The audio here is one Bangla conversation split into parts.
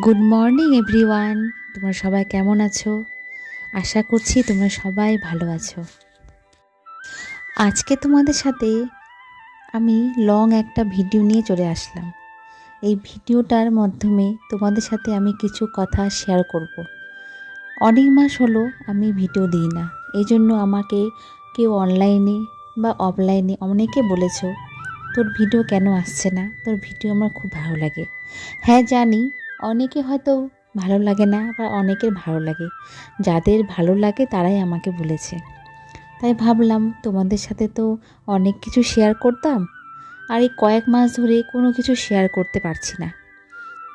Good morning everyone. তোমরা সবাই কেমন আছো? আশা করছি তোমরা সবাই ভালো আছো। আজকে তোমাদের সাথে আমি লং একটা ভিডিও নিয়ে চলে আসলাম। এই ভিডিওটার মাধ্যমে তোমাদের সাথে আমি কিছু কথা শেয়ার করব। অনেক মাস হলো আমি ভিডিও দিই না, এই জন্য আমাকে কেউ অনলাইনে বা অফলাইনে অনেকে বলেছো তোর ভিডিও কেন আসছে না, তোর ভিডিও আমার খুব ভালো লাগে। হ্যাঁ জানি, অনেকে হয়তো ভালো লাগে না বা অনেকের ভালো লাগে। যাদের ভালো লাগে তারাই আমাকে বলেছে। তাই ভাবলাম তোমাদের সাথে তো অনেক কিছু শেয়ার করতাম, আর এই কয়েক মাস ধরে কোনো কিছু শেয়ার করতে পারছি না,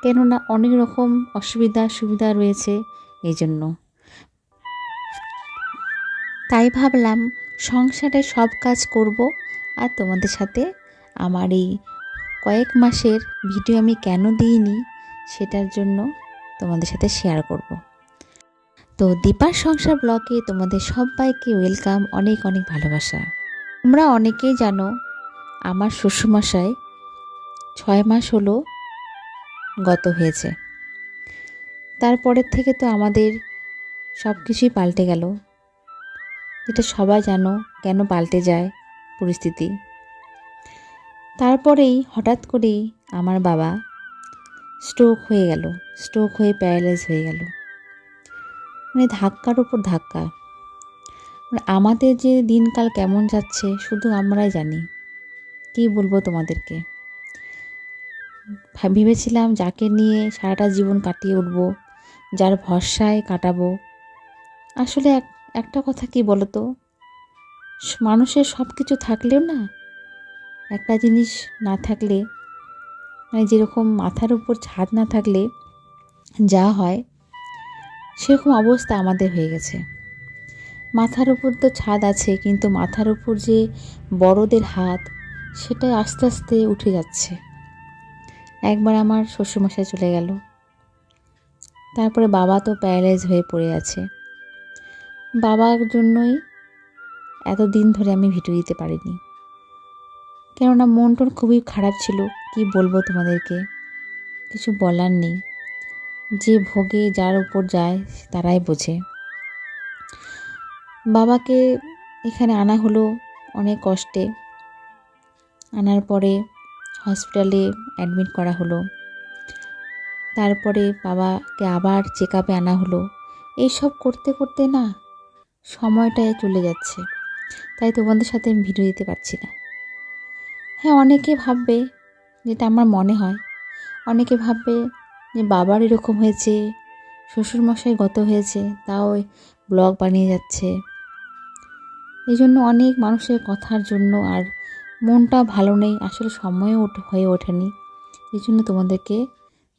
কেননা অনেক রকম অসুবিধা সুবিধা রয়েছে। এই জন্য তাই ভাবলাম সংসারে সব কাজ করব, আর তোমাদের সাথে আমার এই কয়েক মাসের ভিডিও আমি কেন দিইনি সেটার জন্য তোমাদের সাথে শেয়ার করব। তো দীপার সংসার ব্লগে তোমাদের সবাইকে ওয়েলকাম, অনেক অনেক ভালোবাসা। তোমরা অনেকেই জানো আমার শ্বশুরমশাই 6 মাস হলো গত হয়েছে। তারপরের থেকে তো আমাদের সব কিছুই পাল্টে গেল, যেটা সবাই জানো কেন পাল্টে যায় পরিস্থিতি। তারপরেই হঠাৎ করেই আমার বাবা স্ট্রোক হয়ে গেল, স্ট্রোক হয়ে প্যারালাইজ হয়ে গেল। মানে ধাক্কার উপর ধাক্কা। মানে আমাদের যে দিনকাল কেমন যাচ্ছে শুধু আমরাই জানি। কী বলবো তোমাদেরকে। ভেবেছিলাম যাকে নিয়ে সারাটা জীবন কাটিয়ে উঠবো, যার ভরসায় কাটাবো। আসলে একটা কথা কি বলো তো, মানুষের সব কিছু থাকলেও না, একটা জিনিস না থাকলে, মানে যেরকম মাথার উপর ছাদ না থাকলে যা হয়, সেরকম অবস্থা আমাদের হয়ে গেছে। মাথার উপর তো ছাদ আছে, কিন্তু মাথার উপর যে বড়দের হাত, সেটা আস্তে আস্তে উঠে যাচ্ছে। একবার আমার শ্বশুরমশাই চলে গেল, তারপরে বাবা তো প্যারালাইজ হয়ে পড়ে আছে। বাবার জন্যই এতদিন ধরে আমি ভিডিও দিতে পারিনি, কেননা মন টন খুবই খারাপ ছিল। কি বলবো তোমাদেরকে, কিছু বলার নেই। যে ভোগে যার উপর যায় তারাই বোঝে। বাবাকে এখানে আনা হলো অনেক কষ্টে। আনার পরে হসপিটালে অ্যাডমিট করা হলো। তারপরে বাবাকে আবার চেক আপে আনা হলো। এইসব করতে করতে না সময়টায় চলে যাচ্ছে, তাই তোমাদের সাথে আমি ভিডিও দিতে পারছি না। হ্যাঁ, অনেকে ভাববে, যেটা আমার মনে হয়, অনেকে ভাববে যে বাবার এরকম হয়েছে, শ্বশুরমশাই গত হয়েছে, তাও ব্লগ বানিয়ে যাচ্ছে। এই জন্য অনেক মানুষের কথার জন্য আর মনটা ভালো নেই, আসলে সময়ও হয়ে ওঠেনি, এই জন্য তোমাদেরকে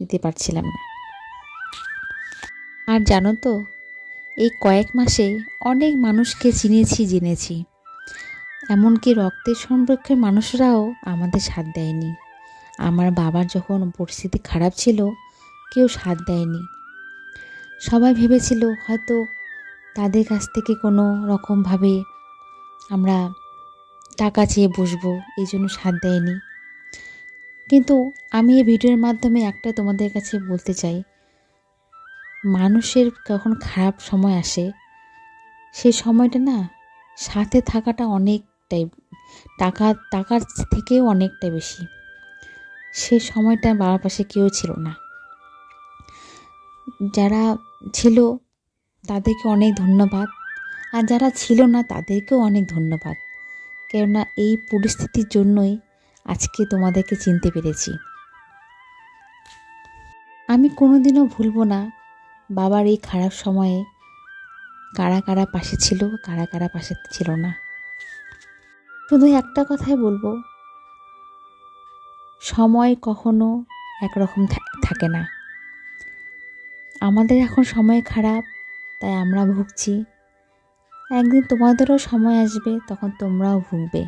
দিতে পারছিলাম না। আর জানো তো, এই কয়েক মাসে অনেক মানুষকে জেনেছি, এমনকি রক্তের সম্পর্কের মানুষরাও আমাদের সাথ দেয়নি। আমার বাবার যখন পরিস্থিতি খারাপ ছিল, কেউ সাথ দেয়নি। সবাই ভেবেছিল হয়তো তাদের কাছ থেকে কোনো রকমভাবে আমরা টাকা চেয়ে বসবো, এই জন্য সাথ দেয়নি। কিন্তু আমি এই ভিডিওর মাধ্যমে একটা তোমাদের কাছে বলতে চাই, মানুষের যখন খারাপ সময় আসে, সেই সময়টা না সাথে থাকাটা অনেকটাই, টাকার থেকেও অনেকটাই বেশি। সে সময়টা বাবার পাশে কেউ ছিল না। যারা ছিল তাদেরকে অনেক ধন্যবাদ, আর যারা ছিল না তাদেরকেও অনেক ধন্যবাদ, কেননা এই পরিস্থিতির জন্যই আজকে তোমাদেরকে চিনতে পেরেছি। আমি কোনোদিনও ভুলবো না বাবার এই খারাপ সময়ে কারা কারা পাশে ছিল, কারা কারা পাশে ছিল না। শুধু একটা কথাই বলবো, সময় কখনো একরকম থাকে না। আমাদের এখন সময় খারাপ, তাই আমরা ভুগছি। একদিন তোমাদেরও সময় আসবে, তখন তোমরাও ভুগবে।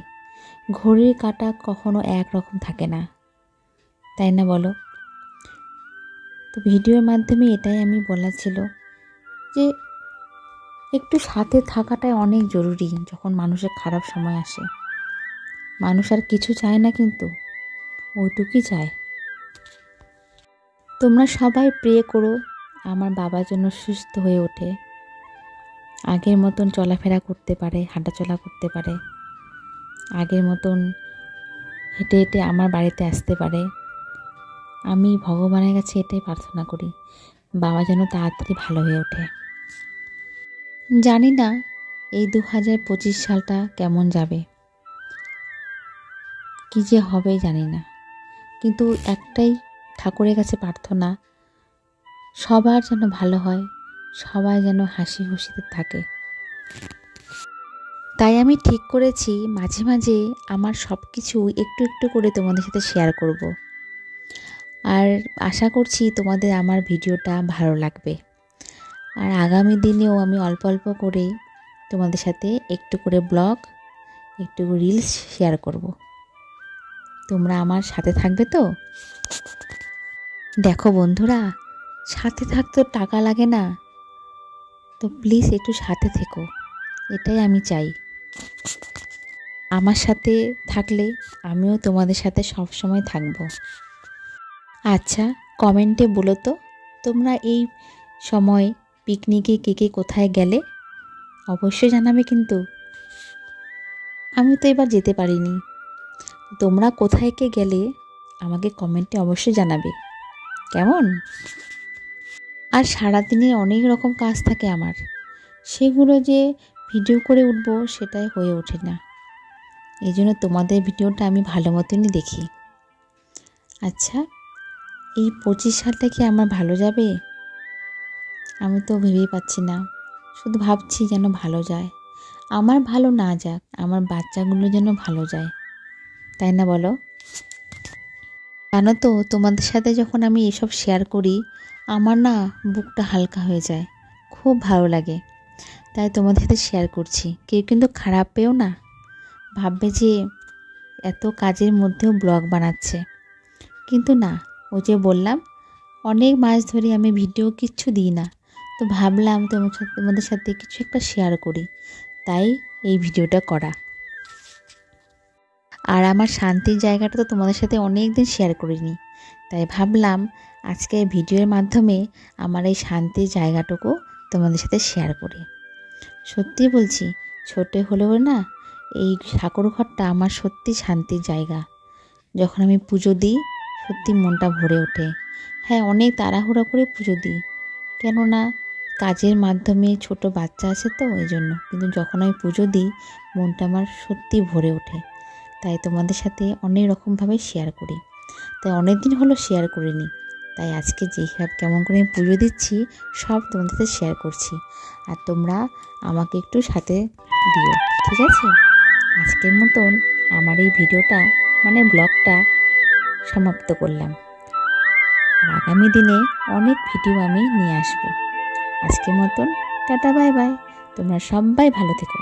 ঘড়ির কাঁটা কখনো একরকম থাকে না, তাই না বলো? তো ভিডিওর মাধ্যমে এটাই আমি বলার ছিল, যে একটু সাথে থাকাটাই অনেক জরুরি। যখন মানুষের খারাপ সময় আসে, মানুষ আর কিছু চায় না, কিন্তু ওইটুকুই চায়। তোমরা সবাই প্রে করো আমার বাবার জন্য সুস্থ হয়ে ওঠে, আগের মতন চলাফেরা করতে পারে, হাঁটাচলা করতে পারে, আগের মতন হেঁটে হেঁটে আমার বাড়িতে আসতে পারে। আমি ভগবানের কাছে এটাই প্রার্থনা করি, বাবা যেন তাড়াতাড়ি ভালো হয়ে ওঠে। জানি না এই 2025 সালটা কেমন যাবে, কী যে হবে জানি না, কিন্তু একটাই ঠাকুরের কাছে প্রার্থনা, সবার যেন ভালো হয়, সবাই যেন হাসি খুশিতে থাকে। তাই আমি ঠিক করেছি মাঝে মাঝে আমার সব কিছু একটু একটু করে তোমাদের সাথে শেয়ার করব। আর আশা করছি তোমাদের আমার ভিডিওটা ভালো লাগবে। আর আগামী দিনেও আমি অল্প অল্প করে তোমাদের সাথে একটু করে ব্লগ, একটু রিলস শেয়ার করব। তোমরা আমার সাথে থাকবে তো? দেখো বন্ধুরা, সাথে থাকতে টাকা লাগে না, তো প্লিজ একটু সাথে থেকো, এটাই আমি চাই। আমার সাথে থাকলে আমিও তোমাদের সাথে সব সময় থাকবো। আচ্ছা, কমেন্টে বলো তো তোমরা এই সময় পিকনিকে কে কে কোথায় গেলে, অবশ্যই জানাবে কিন্তু। আমি তো এবার যেতে পারিনি, তোমরা কোথায় কে গেলে আমাকে কমেন্টে অবশ্যই জানাবে, কেমন? আর সারাদিনে অনেক রকম কাজ থাকে আমার, সেগুলো যে ভিডিও করে উঠবো সেটাই হয়ে ওঠে না। এই জন্য তোমাদের ভিডিওটা আমি ভালো মতনই দেখি। আচ্ছা, এই 25 সালটা কি আমার ভালো যাবে? আমি তো ভেবেই পাচ্ছি না, শুধু ভাবছি যেন ভালো যায়। আমার ভালো না যাক, আমার বাচ্চাগুলো যেন ভালো যায়, তাই না বলো? জানো তো, তোমাদের সাথে যখন আমি এসব শেয়ার করি আমার না বুকটা হালকা হয়ে যায়, খুব ভালো লাগে। তাই তোমাদের সাথে শেয়ার করছি। কেউ কিন্তু খারাপ পেও না, ভাববে যে এত কাজের মধ্যেও ব্লগ বানাচ্ছে, কিন্তু না। ওই যে বললাম, অনেক মাস ধরে আমি ভিডিও কিচ্ছু দিই না, তো ভাবলাম তোমাদের সাথে কিছু একটা শেয়ার করি, তাই এই ভিডিওটা করা। আর আমার শান্তির জায়গাটা তো তোমাদের সাথে অনেক দিন শেয়ার করিনি, তাই ভাবলাম আজকে ভিডিওর মাধ্যমে আমার এই শান্তির জায়গাটুকু তোমাদের সাথে শেয়ার করি। সত্যি বলছি, ছোট হলেও না এই ঠাকুর ঘরটা আমার সত্যি শান্তির জায়গা। যখন আমি পুজো দিই সত্যি মনটা ভরে ওঠে। হ্যাঁ, অনেক তাড়াহুড়ো করে পুজো দিই, কেননা কাজের মাধ্যমে ছোট বাচ্চা আছে তো এই জন্য, কিন্তু যখন আমি পুজো দিই মনটা আমার সত্যি ভরে ওঠে। তাই তোমাদের সাথে অনেক রকমভাবে শেয়ার করি, তাই অনেক দিন হলো শেয়ার করিনি, তাই আজকে যেভাবে কেমন করে আমি পুজো দিচ্ছি সব তোমাদের সাথে শেয়ার করছি। আর তোমরা আমাকে একটু সাথে দিও, ঠিক আছে? আজকের মতন আমার এই ভিডিওটা মানে ব্লগটা সমাপ্ত করলাম। আর আগামী দিনে অনেক ভিডিও আমি নিয়ে আসবো। আজকের মতন টাটা, বাই বাই। তোমরা সবাই ভালো থেকো।